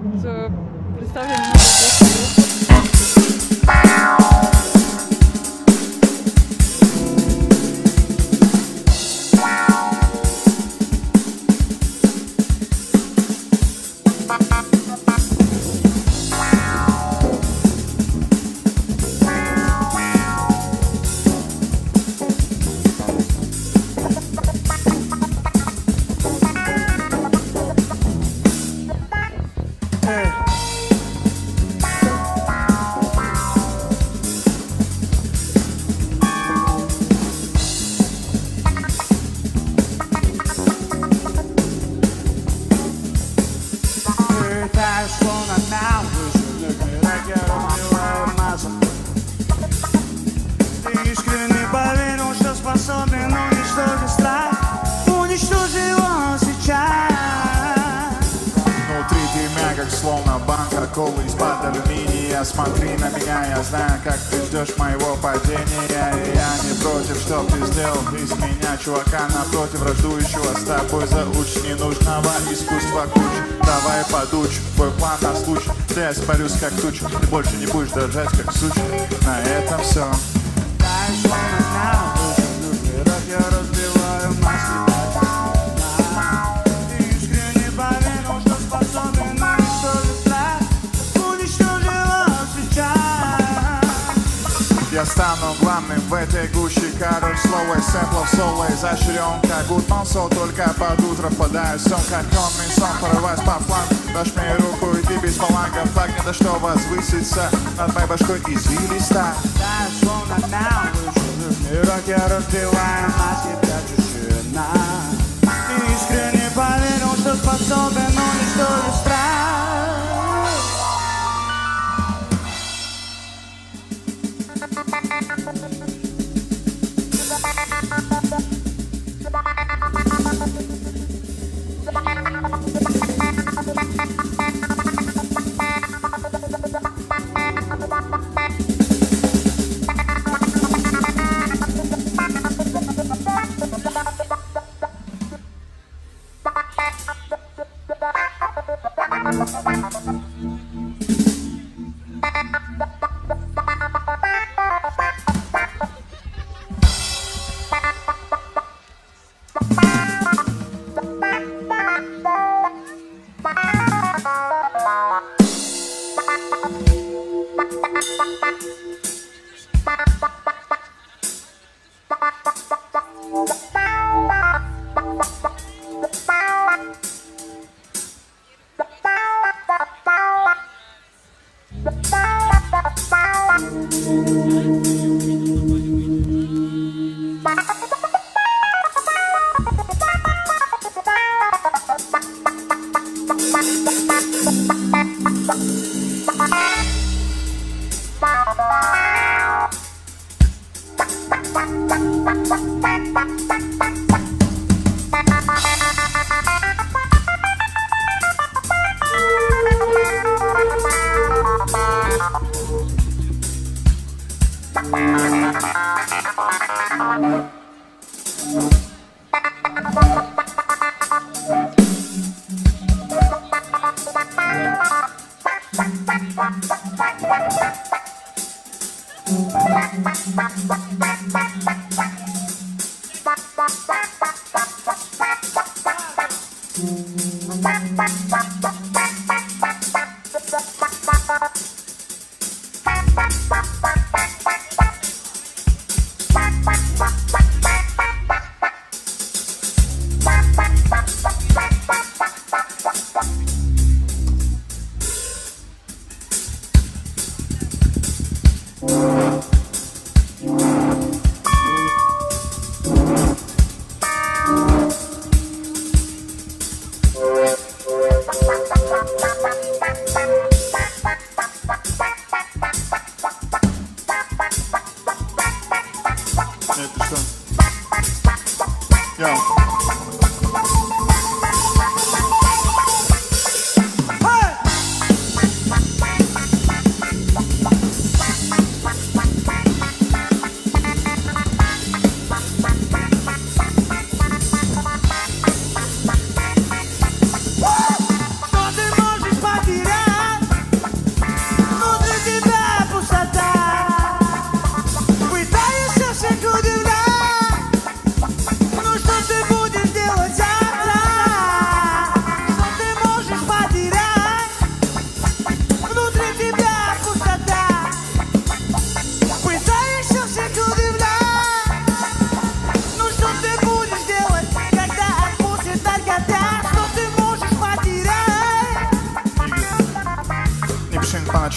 представлен много групп. Искренне поверил, что способен уничтожить страх. Уничтожи его сейчас. Внутри тебя, как словно банка колы из-под алюминия. Смотри на меня, я знаю, как ты ждешь моего падения. И я не против, чтоб ты сделал из меня чувака напротив враждующего с тобой зауч ненужного искусства куча. Давай подучь, твой план на случай. Ты испарюсь как туча, ты больше не будешь дрожать как сучка. На этом все. Я разбиваю маски. Ты искренне поверил, что способен уничтожить страх. Уничтожи его сейчас. Я стану главным в этой гуще. Король слова и сэмплов, соло изощрен как Гудмансо. Только под утро впадаю в сон, как конный сон. Порываюсь по флангу, дашь мне руку, иди без фаланга. Флаг не до что возвыситься над моей башкой извилиста. Да, словно на мирок я разбиваю маски, прячу тишина. Ты искренне поверил, что способен уничтожить страх.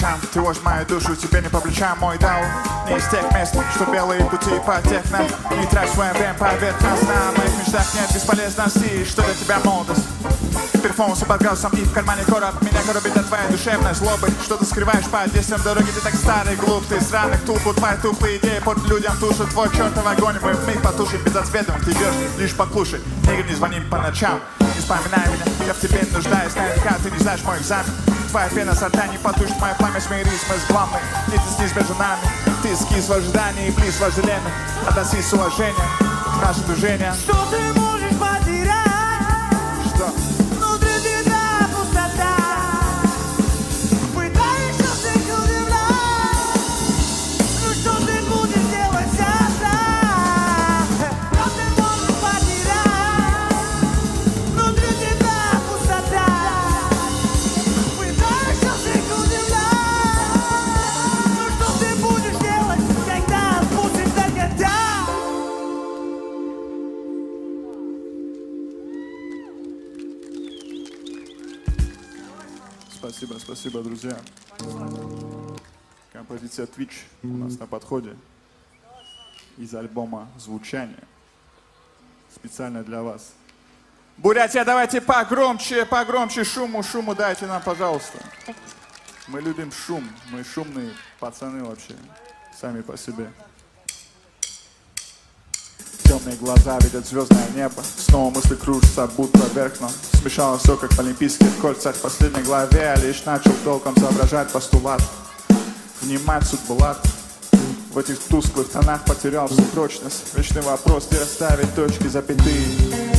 ночам. Ты вождь мою душу, тебе не по плечам мой дал. Не из тех мест, что белые пути по техно. Не трать свое время поверхностно. В моих мечтах нет бесполезности. Что для тебя молодость? Перфомусы под галсом и в кармане короб. Меня коробит от твоей душевной злобы. Что ты скрываешь по действиям дороги? Ты так старый, глуп. Ты сраных тупу, твои тухлые идеи под людям тушат. Твой чертов огонь мы вмиг потушим без ответов. Ты идешь лишь покушай. Негр, не звони по ночам. Не вспоминай меня, я в тебе нуждаюсь. Наверняка ты не знаешь мой экзамен. Твоя пена со рта не потушит мое пламя. Смирись, мы сглавны. Не ты снизь между нами. Ты скис в ожидании и близ вожделения. Относись с уважением к нашим движениям. Что ты можешь потерять? Что? Внутри тебя пустота. Пытаешься всех удивлять. Ну что ты будешь делать завтра? Что ты можешь потерять? Внутри тебя пустота. Пытаешься всех удивлять. Ну что ты будешь делать, когда будет догадать? Спасибо, спасибо, друзья. Композиция Twitch у нас на подходе. Из альбома «Звучание». Специально для вас. Бурятия, давайте погромче, погромче, шуму дайте нам, пожалуйста. Мы любим шум, мы шумные пацаны вообще, сами по себе. Темные глаза видят звездное небо. Снова мысли кружатся, будто вверх, но смешалось все, как в олимпийских кольцах. В последней главе я лишь начал толком соображать постулат. Внимать судьбулат. В этих тусклых тонах потерял всю прочность. Вечный вопрос, где расставить точки, запятые.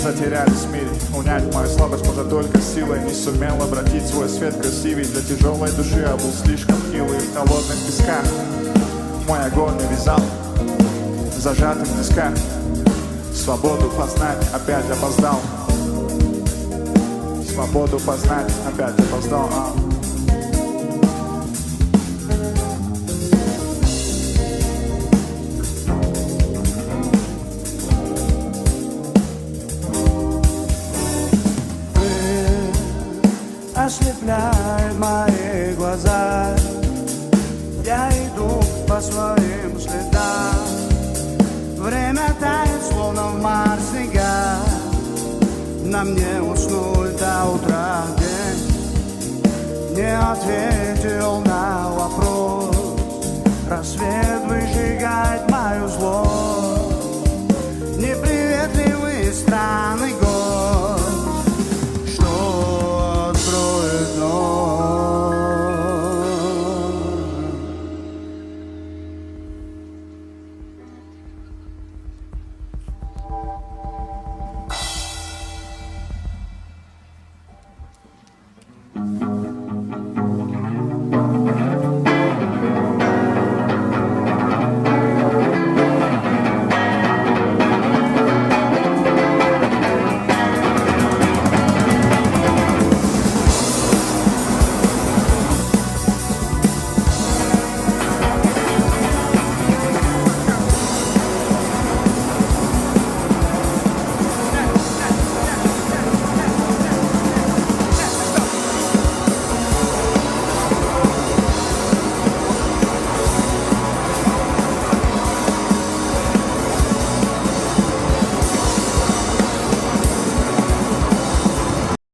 Затерялись в мире. Унять мою слабость может только силой. Не сумел обратить свой свет красивей. Для тяжелой души я был слишком хилый. В холодных песках мой огонь навязал зажатым в тисках. Свободу познать опять опоздал. Свободу познать опять опоздал. Ослепляет мои глаза. Я иду по своим следам. Время тает, словно в мар снега. На мне уснуть до утра день. Не ответил на вопрос. Рассвет выжигает мою злость. Неприветливый странный гость, что откроет ночь.